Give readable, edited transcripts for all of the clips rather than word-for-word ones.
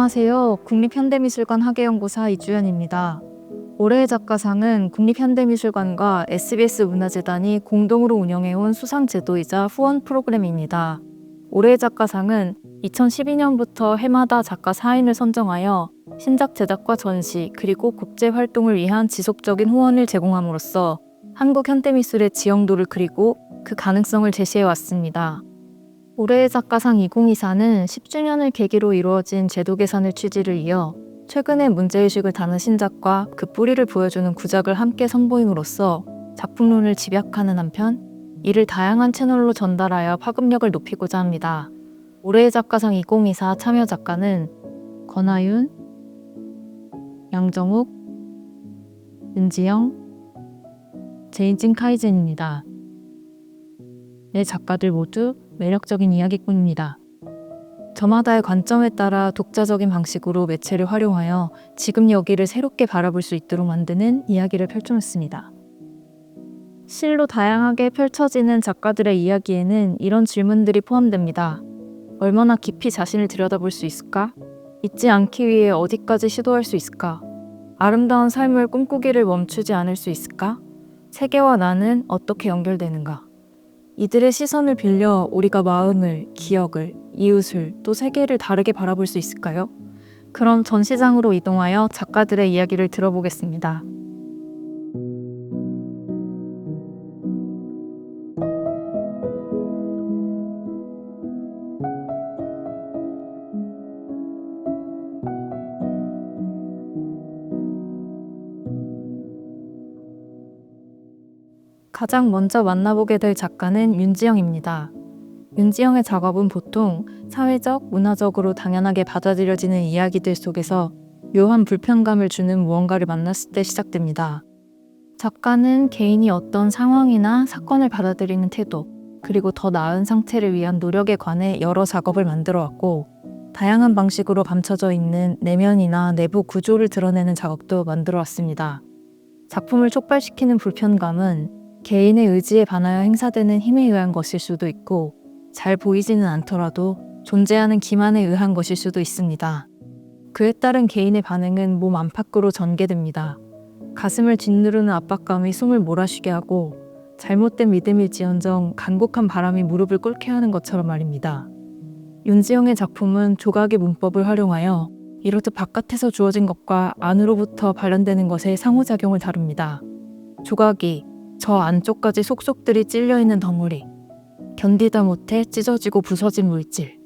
안녕하세요. 국립현대미술관 학예연구사 이주연입니다. 올해의 작가상은 국립현대미술관과 SBS 문화재단이 공동으로 운영해온 수상제도이자 후원 프로그램입니다. 올해의 작가상은 2012년부터 해마다 작가 4인을 선정하여 신작 제작과 전시 그리고 국제 활동을 위한 지속적인 후원을 제공함으로써 한국 현대미술의 지형도를 그리고 그 가능성을 제시해왔습니다. 올해의 작가상 2024는 10주년을 계기로 이루어진 제도 개선의 취지를 이어 최근의 문제의식을 다룬 신작과 그 뿌리를 보여주는 구작을 함께 선보임으로써 작품론을 집약하는 한편 이를 다양한 채널로 전달하여 파급력을 높이고자 합니다. 올해의 작가상 2024 참여 작가는 권하윤, 양정욱, 윤지영, 제인진 카이젠입니다. 네 작가들 모두 매력적인 이야기꾼입니다. 저마다의 관점에 따라 독자적인 방식으로 매체를 활용하여 지금 여기를 새롭게 바라볼 수 있도록 만드는 이야기를 펼쳐냈습니다. 실로 다양하게 펼쳐지는 작가들의 이야기에는 이런 질문들이 포함됩니다. 얼마나 깊이 자신을 들여다볼 수 있을까? 잊지 않기 위해 어디까지 시도할 수 있을까? 아름다운 삶을 꿈꾸기를 멈추지 않을 수 있을까? 세계와 나는 어떻게 연결되는가? 이들의 시선을 빌려 우리가 마음을, 기억을, 이웃을, 또 세계를 다르게 바라볼 수 있을까요? 그럼 전시장으로 이동하여 작가들의 이야기를 들어보겠습니다. 가장 먼저 만나보게 될 작가는 윤지영입니다. 윤지영의 작업은 보통 사회적, 문화적으로 당연하게 받아들여지는 이야기들 속에서 묘한 불편감을 주는 무언가를 만났을 때 시작됩니다. 작가는 개인이 어떤 상황이나 사건을 받아들이는 태도, 그리고 더 나은 상태를 위한 노력에 관해 여러 작업을 만들어 왔고, 다양한 방식으로 감춰져 있는 내면이나 내부 구조를 드러내는 작업도 만들어 왔습니다. 작품을 촉발시키는 불편감은 개인의 의지에 반하여 행사되는 힘에 의한 것일 수도 있고 잘 보이지는 않더라도 존재하는 기만에 의한 것일 수도 있습니다. 그에 따른 개인의 반응은 몸 안팎으로 전개됩니다. 가슴을 짓누르는 압박감이 숨을 몰아쉬게 하고 잘못된 믿음일지언정 간곡한 바람이 무릎을 꿇게 하는 것처럼 말입니다. 윤지영의 작품은 조각의 문법을 활용하여 이렇듯 바깥에서 주어진 것과 안으로부터 발현되는 것의 상호작용을 다룹니다. 조각이 저 안쪽까지 속속들이 찔려있는 덩어리, 견디다 못해 찢어지고 부서진 물질,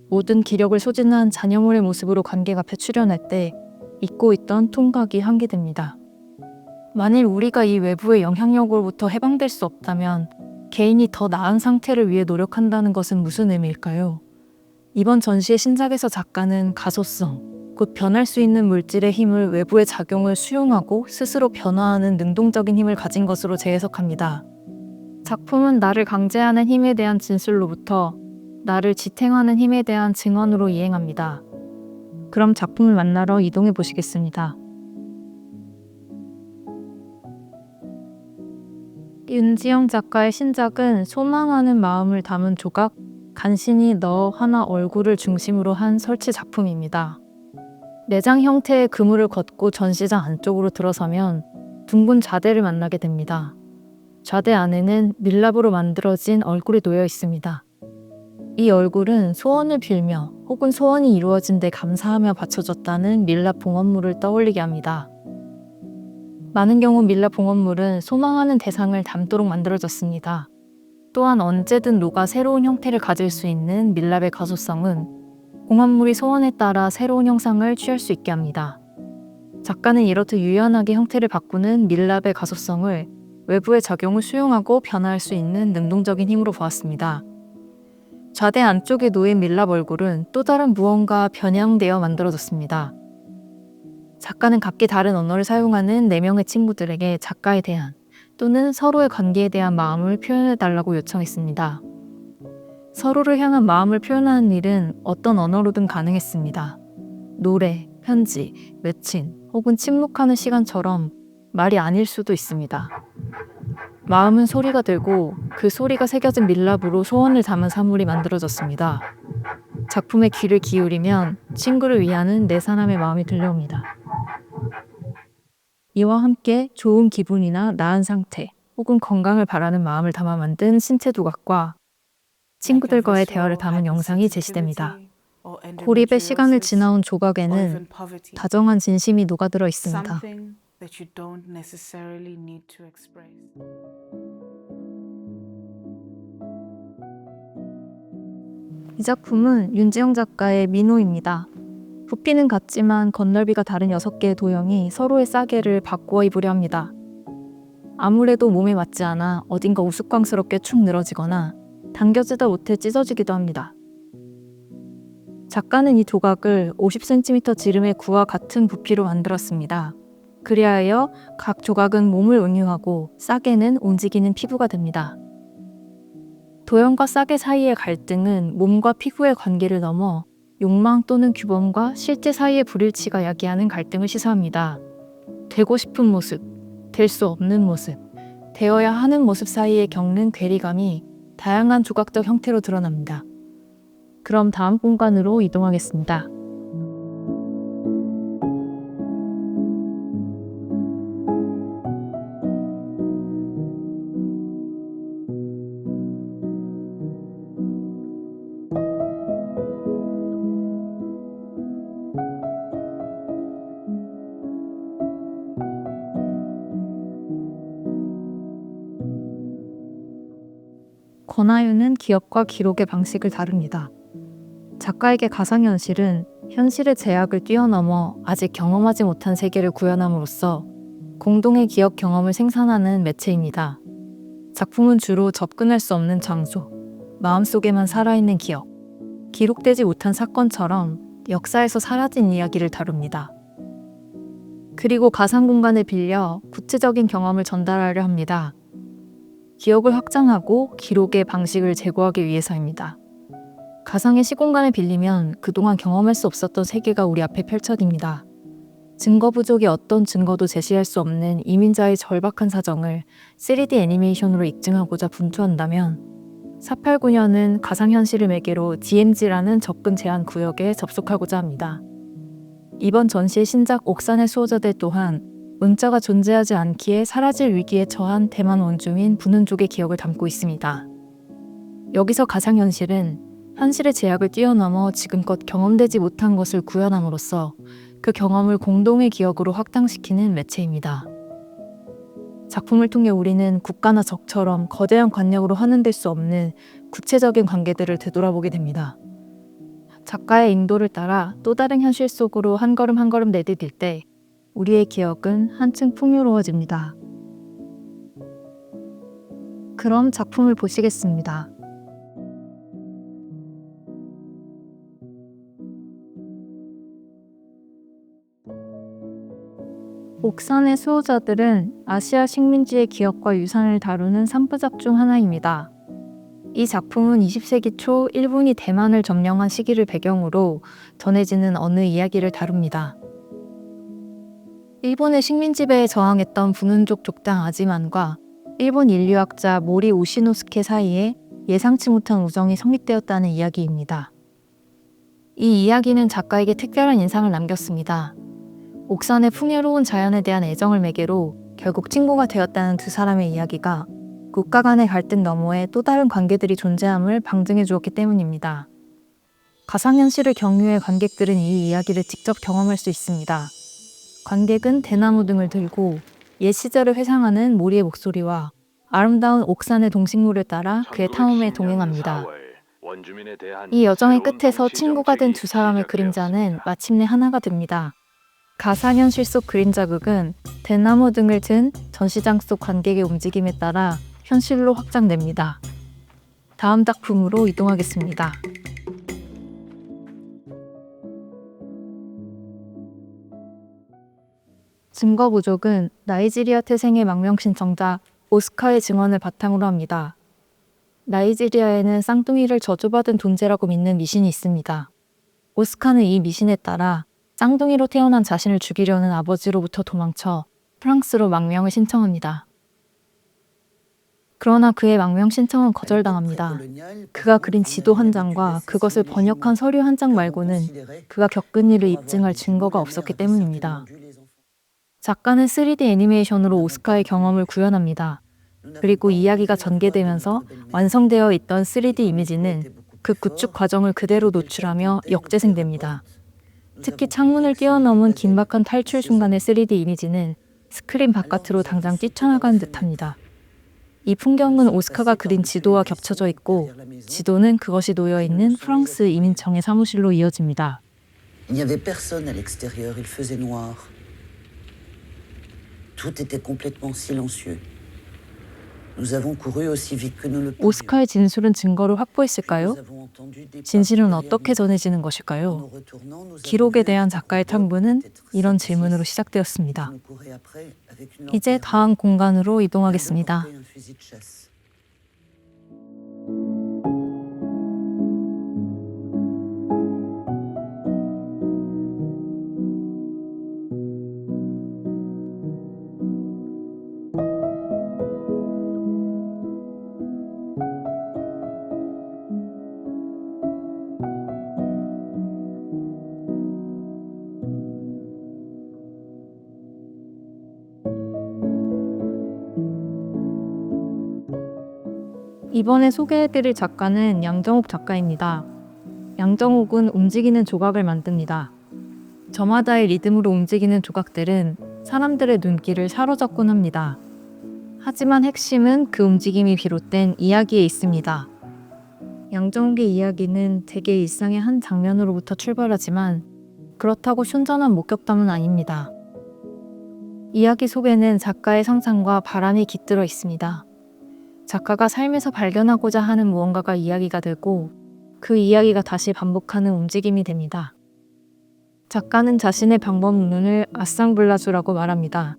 모든 기력을 소진한 잔여물의 모습으로 관객 앞에 출현할 때 잊고 있던 통각이 환기됩니다. 만일 우리가 이 외부의 영향력으로부터 해방될 수 없다면 개인이 더 나은 상태를 위해 노력한다는 것은 무슨 의미일까요? 이번 전시의 신작에서 작가는 가소성, 곧 변할 수 있는 물질의 힘을 외부의 작용을 수용하고 스스로 변화하는 능동적인 힘을 가진 것으로 재해석합니다. 작품은 나를 강제하는 힘에 대한 진술로부터 나를 지탱하는 힘에 대한 증언으로 이행합니다. 그럼 작품을 만나러 이동해 보시겠습니다. 윤지영 작가의 신작은 소망하는 마음을 담은 조각, 간신히 너 하나 얼굴을 중심으로 한 설치 작품입니다. 내장 형태의 그물을 걷고 전시장 안쪽으로 들어서면 둥근 좌대를 만나게 됩니다. 좌대 안에는 밀랍으로 만들어진 얼굴이 놓여 있습니다. 이 얼굴은 소원을 빌며 혹은 소원이 이루어진 데 감사하며 바쳐졌다는 밀랍 봉헌물을 떠올리게 합니다. 많은 경우 밀랍 봉헌물은 소망하는 대상을 담도록 만들어졌습니다. 또한 언제든 노가 새로운 형태를 가질 수 있는 밀랍의 가소성은 봉헌물이 소원에 따라 새로운 형상을 취할 수 있게 합니다. 작가는 이렇듯 유연하게 형태를 바꾸는 밀랍의 가소성을 외부의 작용을 수용하고 변화할 수 있는 능동적인 힘으로 보았습니다. 좌대 안쪽에 놓인 밀랍 얼굴은 또 다른 무언가 변형되어 만들어졌습니다. 작가는 각기 다른 언어를 사용하는 4명의 친구들에게 작가에 대한 또는 서로의 관계에 대한 마음을 표현해달라고 요청했습니다. 서로를 향한 마음을 표현하는 일은 어떤 언어로든 가능했습니다. 노래, 편지, 매칭 혹은 침묵하는 시간처럼 말이 아닐 수도 있습니다. 마음은 소리가 되고 그 소리가 새겨진 밀랍으로 소원을 담은 사물이 만들어졌습니다. 작품에 귀를 기울이면 친구를 위하는 내 사람의 마음이 들려옵니다. 이와 함께 좋은 기분이나 나은 상태 혹은 건강을 바라는 마음을 담아 만든 신체 두각과 친구들과의 대화를 담은 영상이 제시됩니다. 고립의 시간을 지나온 조각에는 다정한 진심이 녹아들어 있습니다. 이 작품은 윤지영 작가의 민호입니다. 부피는 같지만 건널비가 다른 6개의 도형이 서로의 싸개를 바꾸어 입으려 합니다. 아무래도 몸에 맞지 않아 어딘가 우스꽝스럽게 축 늘어지거나 당겨지다 못해 찢어지기도 합니다. 작가는 이 조각을 50cm 지름의 구와 같은 부피로 만들었습니다. 그리하여 각 조각은 몸을 은유하고 싸개는 움직이는 피부가 됩니다. 도형과 싸개 사이의 갈등은 몸과 피부의 관계를 넘어 욕망 또는 규범과 실제 사이의 불일치가 야기하는 갈등을 시사합니다. 되고 싶은 모습, 될 수 없는 모습, 되어야 하는 모습 사이에 겪는 괴리감이 다양한 조각적 형태로 드러납니다. 그럼 다음 공간으로 이동하겠습니다. 권하윤은 기억과 기록의 방식을 다룹니다. 작가에게 가상현실은 현실의 제약을 뛰어넘어 아직 경험하지 못한 세계를 구현함으로써 공동의 기억 경험을 생산하는 매체입니다. 작품은 주로 접근할 수 없는 장소, 마음속에만 살아있는 기억, 기록되지 못한 사건처럼 역사에서 사라진 이야기를 다룹니다. 그리고 가상 공간을 빌려 구체적인 경험을 전달하려 합니다. 기억을 확장하고 기록의 방식을 제고하기 위해서입니다. 가상의 시공간을 빌리면 그동안 경험할 수 없었던 세계가 우리 앞에 펼쳐집니다. 증거 부족이 어떤 증거도 제시할 수 없는 이민자의 절박한 사정을 3D 애니메이션으로 입증하고자 분투한다면 489년은 가상현실을 매개로 DMZ라는 접근 제한 구역에 접속하고자 합니다. 이번 전시의 신작 옥산의 수호자들 또한 문자가 존재하지 않기에 사라질 위기에 처한 대만 원주민 분은족의 기억을 담고 있습니다. 여기서 가상현실은 현실의 제약을 뛰어넘어 지금껏 경험되지 못한 것을 구현함으로써 그 경험을 공동의 기억으로 확장시키는 매체입니다. 작품을 통해 우리는 국가나 적처럼 거대한 관념으로 환원될 수 없는 구체적인 관계들을 되돌아보게 됩니다. 작가의 인도를 따라 또 다른 현실 속으로 한 걸음 한 걸음 내디딜 때 우리의 기억은 한층 풍요로워집니다. 그럼 작품을 보시겠습니다. 옥산의 수호자들은 아시아 식민지의 기억과 유산을 다루는 3부작 중 하나입니다. 이 작품은 20세기 초 일본이 대만을 점령한 시기를 배경으로 전해지는 어느 이야기를 다룹니다. 일본의 식민지배에 저항했던 분은족 족장 아지만과 일본 인류학자 모리 오시노스케 사이에 예상치 못한 우정이 성립되었다는 이야기입니다. 이 이야기는 작가에게 특별한 인상을 남겼습니다. 옥산의 풍요로운 자연에 대한 애정을 매개로 결국 친구가 되었다는 두 사람의 이야기가 국가 간의 갈등 너머에 또 다른 관계들이 존재함을 방증해 주었기 때문입니다. 가상현실을 경유해 관객들은 이 이야기를 직접 경험할 수 있습니다. 관객은 대나무 등을 들고 옛 시절을 회상하는 모리의 목소리와 아름다운 옥산의 동식물을 따라 그의 탐험에 동행합니다. 이 여정의 끝에서 친구가 된 두 사람의 그림자는 마침내 하나가 됩니다. 가상현실 속 그림자극은 대나무 등을 든 전시장 속 관객의 움직임에 따라 현실로 확장됩니다. 다음 작품으로 이동하겠습니다. 증거 부족은 나이지리아 태생의 망명 신청자 오스카의 증언을 바탕으로 합니다. 나이지리아에는 쌍둥이를 저주받은 존재라고 믿는 미신이 있습니다. 오스카는 이 미신에 따라 쌍둥이로 태어난 자신을 죽이려는 아버지로부터 도망쳐 프랑스로 망명을 신청합니다. 그러나 그의 망명 신청은 거절당합니다. 그가 그린 지도 한 장과 그것을 번역한 서류 한 장 말고는 그가 겪은 일을 입증할 증거가 없었기 때문입니다. 작가는 3D 애니메이션으로 오스카의 경험을 구현합니다. 그리고 이야기가 전개되면서 완성되어 있던 3D 이미지는 그 구축 과정을 그대로 노출하며 역재생됩니다. 특히 창문을 뛰어넘은 긴박한 탈출 순간의 3D 이미지는 스크린 바깥으로 당장 뛰쳐나가는 듯합니다. 이 풍경은 오스카가 그린 지도와 겹쳐져 있고 지도는 그것이 놓여있는 프랑스 이민청의 사무실로 이어집니다. Il n'y avait personne à l'extérieur, il faisait noir. Tout était complètement silencieux. Nous avons couru aussi vite que nous le pouvions. 오스카의 진술은 증거를 확보했을까요? Nous avons entendu des pas 진실은 derrière 어떻게 nous. 전해지는 En 것일까요? nous retournant, nous avons 기록에 vu 대한 un 작가의 corridor 탐구는 peut-être 이런 5-6 질문으로 qui 시작되었습니다. nous courait après avec une 이제 lanterne. 다음 공간으로 L'un d'eux 이동하겠습니다. portait un fusil de chasse. 이번에 소개해드릴 작가는 양정옥 작가입니다. 양정옥은 움직이는 조각을 만듭니다. 저마다의 리듬으로 움직이는 조각들은 사람들의 눈길을 사로잡곤 합니다. 하지만 핵심은 그 움직임이 비롯된 이야기에 있습니다. 양정옥의 이야기는 대개 일상의 한 장면으로부터 출발하지만 그렇다고 순전한 목격담은 아닙니다. 이야기 속에는 작가의 상상과 바람이 깃들어 있습니다. 작가가 삶에서 발견하고자 하는 무언가가 이야기가 되고 그 이야기가 다시 반복하는 움직임이 됩니다. 작가는 자신의 방법론을 아상블라주라고 말합니다.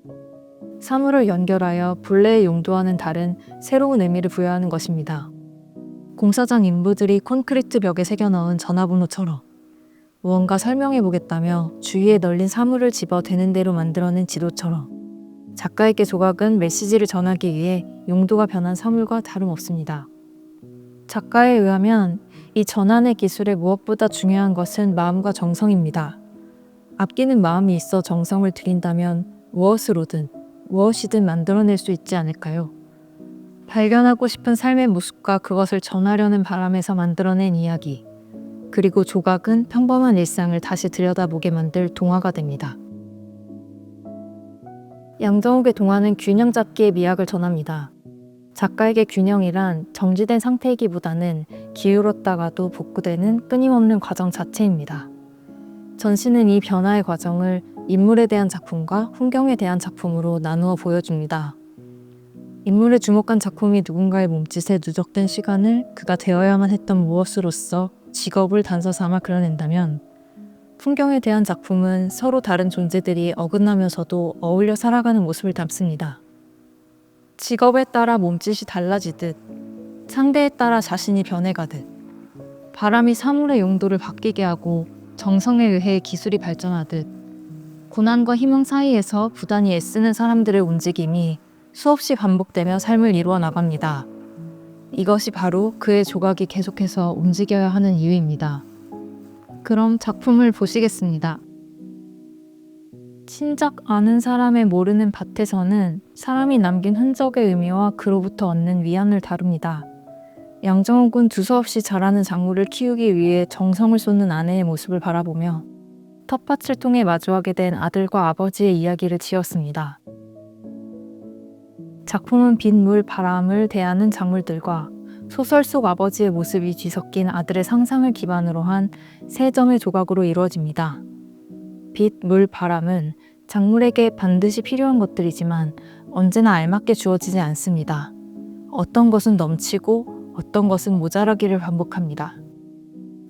사물을 연결하여 본래의 용도와는 다른 새로운 의미를 부여하는 것입니다. 공사장 인부들이 콘크리트 벽에 새겨넣은 전화번호처럼 무언가 설명해보겠다며 주위에 널린 사물을 집어 되는 대로 만들어낸 지도처럼 작가에게 조각은 메시지를 전하기 위해 용도가 변한 사물과 다름없습니다. 작가에 의하면 이 전환의 기술에 무엇보다 중요한 것은 마음과 정성입니다. 아끼는 마음이 있어 정성을 들인다면 무엇으로든 무엇이든 만들어낼 수 있지 않을까요? 발견하고 싶은 삶의 모습과 그것을 전하려는 바람에서 만들어낸 이야기, 그리고 조각은 평범한 일상을 다시 들여다보게 만들 동화가 됩니다. 양정옥의 동화는 균형 잡기의 미학을 전합니다. 작가에게 균형이란 정지된 상태이기보다는 기울었다가도 복구되는 끊임없는 과정 자체입니다. 전시는 이 변화의 과정을 인물에 대한 작품과 풍경에 대한 작품으로 나누어 보여줍니다. 인물에 주목한 작품이 누군가의 몸짓에 누적된 시간을 그가 되어야만 했던 무엇으로서 직업을 단서 삼아 그려낸다면 풍경에 대한 작품은 서로 다른 존재들이 어긋나면서도 어울려 살아가는 모습을 담습니다. 직업에 따라 몸짓이 달라지듯 상대에 따라 자신이 변해가듯 바람이 사물의 용도를 바뀌게 하고 정성에 의해 기술이 발전하듯 고난과 희망 사이에서 부단히 애쓰는 사람들의 움직임이 수없이 반복되며 삶을 이루어 나갑니다. 이것이 바로 그의 조각이 계속해서 움직여야 하는 이유입니다. 그럼 작품을 보시겠습니다. 친작 아는 사람의 모르는 밭에서는 사람이 남긴 흔적의 의미와 그로부터 얻는 위안을 다룹니다. 양정옥은 두서없이 자라는 작물을 키우기 위해 정성을 쏟는 아내의 모습을 바라보며 텃밭을 통해 마주하게 된 아들과 아버지의 이야기를 지었습니다. 작품은 빛, 물, 바람을 대하는 작물들과 소설 속 아버지의 모습이 뒤섞인 아들의 상상을 기반으로 한 세 점의 조각으로 이루어집니다. 빛, 물, 바람은 작물에게 반드시 필요한 것들이지만 언제나 알맞게 주어지지 않습니다. 어떤 것은 넘치고 어떤 것은 모자라기를 반복합니다.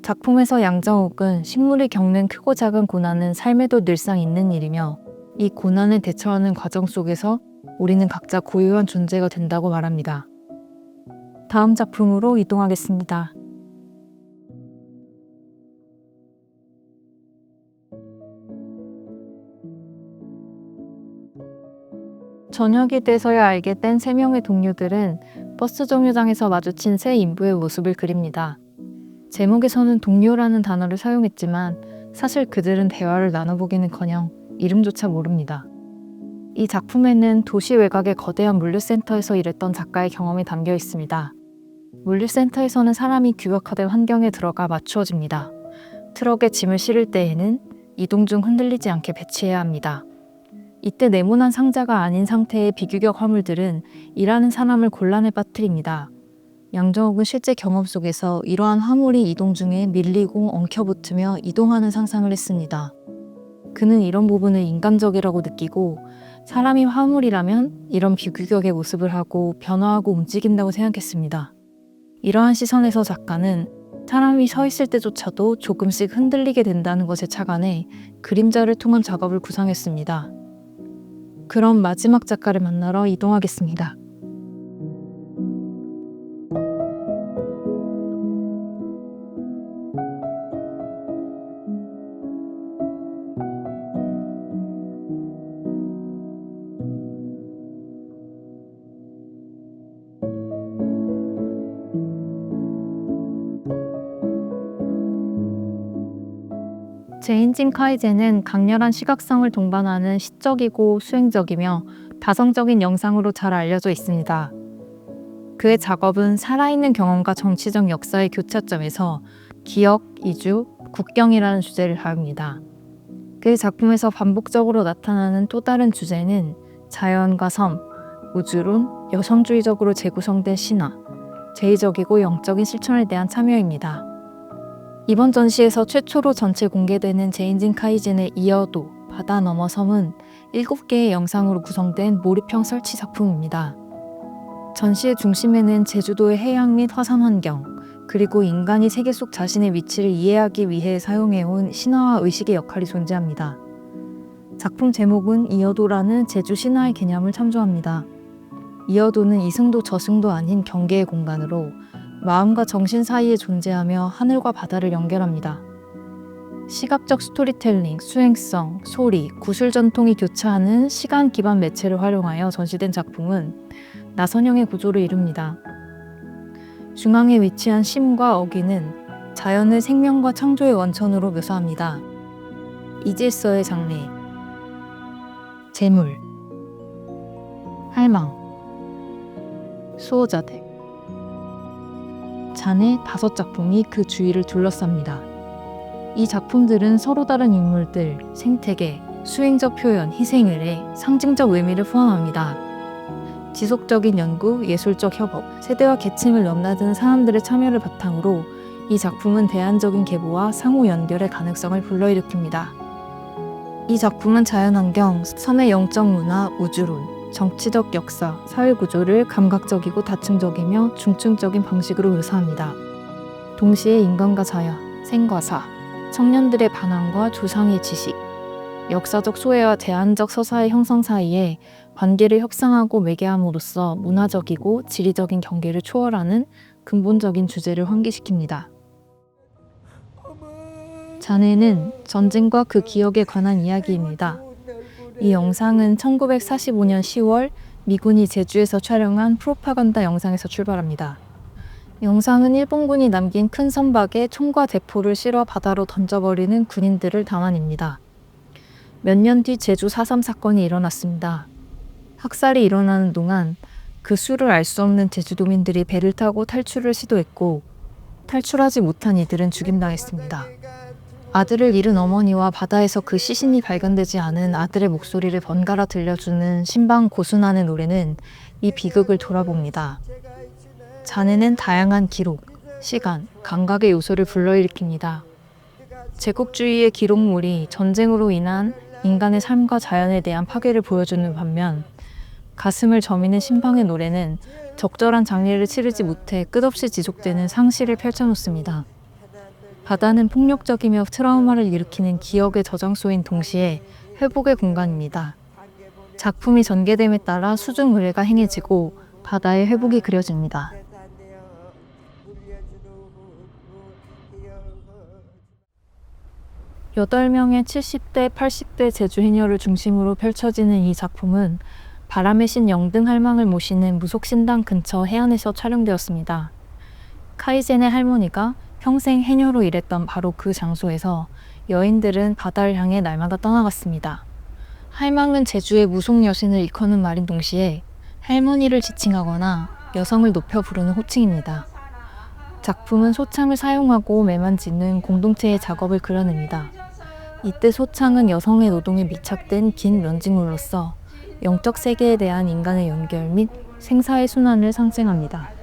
작품에서 양정옥은 식물이 겪는 크고 작은 고난은 삶에도 늘상 있는 일이며 이 고난을 대처하는 과정 속에서 우리는 각자 고유한 존재가 된다고 말합니다. 다음 작품으로 이동하겠습니다. 저녁이 돼서야 알게 된 세 명의 동료들은 버스 정류장에서 마주친 세 인부의 모습을 그립니다. 제목에서는 동료라는 단어를 사용했지만 사실 그들은 대화를 나눠보기는커녕 이름조차 모릅니다. 이 작품에는 도시 외곽의 거대한 물류센터에서 일했던 작가의 경험이 담겨 있습니다. 물류센터에서는 사람이 규격화된 환경에 들어가 맞추어집니다. 트럭에 짐을 실을 때에는 이동 중 흔들리지 않게 배치해야 합니다. 이때 네모난 상자가 아닌 상태의 비규격 화물들은 일하는 사람을 곤란에 빠뜨립니다. 양정옥은 실제 경험 속에서 이러한 화물이 이동 중에 밀리고 엉켜붙으며 이동하는 상상을 했습니다. 그는 이런 부분을 인간적이라고 느끼고 사람이 화물이라면 이런 비규격의 모습을 하고 변화하고 움직인다고 생각했습니다. 이러한 시선에서 작가는 사람이 서 있을 때조차도 조금씩 흔들리게 된다는 것에 착안해 그림자를 통한 작업을 구상했습니다. 그럼 마지막 작가를 만나러 이동하겠습니다. 제인진 카이제는 강렬한 시각성을 동반하는 시적이고 수행적이며 다성적인 영상으로 잘 알려져 있습니다. 그의 작업은 살아있는 경험과 정치적 역사의 교차점에서 기억, 이주, 국경이라는 주제를 다룹니다. 그의 작품에서 반복적으로 나타나는 또 다른 주제는 자연과 섬, 우주론, 여성주의적으로 재구성된 신화, 제의적이고 영적인 실천에 대한 참여입니다. 이번 전시에서 최초로 전체 공개되는 제인진 카이진의 이어도, 바다 너머 섬은 7개의 영상으로 구성된 몰입형 설치 작품입니다. 전시의 중심에는 제주도의 해양 및 화산 환경, 그리고 인간이 세계 속 자신의 위치를 이해하기 위해 사용해온 신화와 의식의 역할이 존재합니다. 작품 제목은 이어도라는 제주 신화의 개념을 참조합니다. 이어도는 이승도 저승도 아닌 경계의 공간으로 마음과 정신 사이에 존재하며 하늘과 바다를 연결합니다. 시각적 스토리텔링, 수행성, 소리, 구술 전통이 교차하는 시간 기반 매체를 활용하여 전시된 작품은 나선형의 구조를 이룹니다. 중앙에 위치한 심과 어귀는 자연을 생명과 창조의 원천으로 묘사합니다. 이질서의 장래, 재물, 할망, 수호자들, 잔의 5작품이 그 주위를 둘러쌉니다. 이 작품들은 서로 다른 인물들, 생태계, 수행적 표현, 희생의례, 상징적 의미를 포함합니다. 지속적인 연구, 예술적 협업, 세대와 계층을 넘나드는 사람들의 참여를 바탕으로 이 작품은 대안적인 계보와 상호 연결의 가능성을 불러일으킵니다. 이 작품은 자연환경, 섬의 영적 문화, 우주론, 정치적 역사, 사회구조를 감각적이고 다층적이며 중층적인 방식으로 묘사합니다. 동시에 인간과 자연, 생과 사, 청년들의 반항과 조상의 지식, 역사적 소외와 제한적 서사의 형성 사이에 관계를 협상하고 매개함으로써 문화적이고 지리적인 경계를 초월하는 근본적인 주제를 환기시킵니다. 잔해는 전쟁과 그 기억에 관한 이야기입니다. 이 영상은 1945년 10월 미군이 제주에서 촬영한 프로파간다 영상에서 출발합니다. 영상은 일본군이 남긴 큰 선박에 총과 대포를 실어 바다로 던져버리는 군인들을 담아냅니다. 몇 년 뒤 제주 4.3 사건이 일어났습니다. 학살이 일어나는 동안 그 수를 알 수 없는 제주도민들이 배를 타고 탈출을 시도했고 탈출하지 못한 이들은 죽임당했습니다. 아들을 잃은 어머니와 바다에서 그 시신이 발견되지 않은 아들의 목소리를 번갈아 들려주는 신방 고순환의 노래는 이 비극을 돌아봅니다. 잔해는 다양한 기록, 시간, 감각의 요소를 불러일으킵니다. 제국주의의 기록물이 전쟁으로 인한 인간의 삶과 자연에 대한 파괴를 보여주는 반면 가슴을 저미는 신방의 노래는 적절한 장례를 치르지 못해 끝없이 지속되는 상실을 펼쳐놓습니다. 바다는 폭력적이며 트라우마를 일으키는 기억의 저장소인 동시에 회복의 공간입니다. 작품이 전개됨에 따라 수중 의뢰가 행해지고 바다의 회복이 그려집니다. (8명의) 70대, 80대 제주 해녀를 중심으로 펼쳐지는 이 작품은 바람의 신 영등할망을 모시는 무속신당 근처 해안에서 촬영되었습니다. 카이젠의 할머니가 평생 해녀로 일했던 바로 그 장소에서 여인들은 바다를 향해 날마다 떠나갔습니다. 할망은 제주의 무속 여신을 일컫는 말인 동시에 할머니를 지칭하거나 여성을 높여 부르는 호칭입니다. 작품은 소창을 사용하고 매만지는 공동체의 작업을 그려냅니다. 이때 소창은 여성의 노동에 밀착된 긴 면직물로서 영적 세계에 대한 인간의 연결 및 생사의 순환을 상징합니다.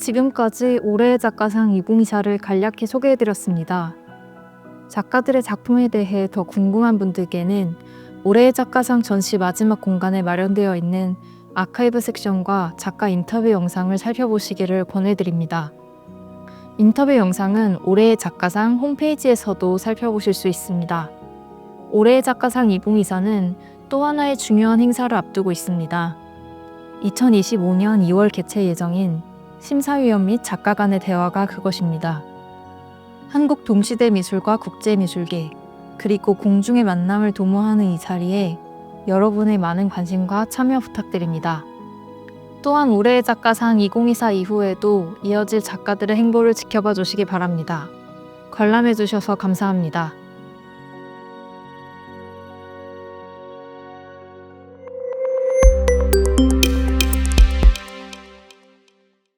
지금까지 올해의 작가상 2024를 간략히 소개해드렸습니다. 작가들의 작품에 대해 더 궁금한 분들께는 올해의 작가상 전시 마지막 공간에 마련되어 있는 아카이브 섹션과 작가 인터뷰 영상을 살펴보시기를 권해드립니다. 인터뷰 영상은 올해의 작가상 홈페이지에서도 살펴보실 수 있습니다. 올해의 작가상 2024는 또 하나의 중요한 행사를 앞두고 있습니다. 2025년 2월 개최 예정인 심사위원 및 작가 간의 대화가 그것입니다. 한국 동시대 미술과 국제미술계, 그리고 공중의 만남을 도모하는 이 자리에 여러분의 많은 관심과 참여 부탁드립니다. 또한 올해의 작가상 2024 이후에도 이어질 작가들의 행보를 지켜봐 주시기 바랍니다. 관람해 주셔서 감사합니다.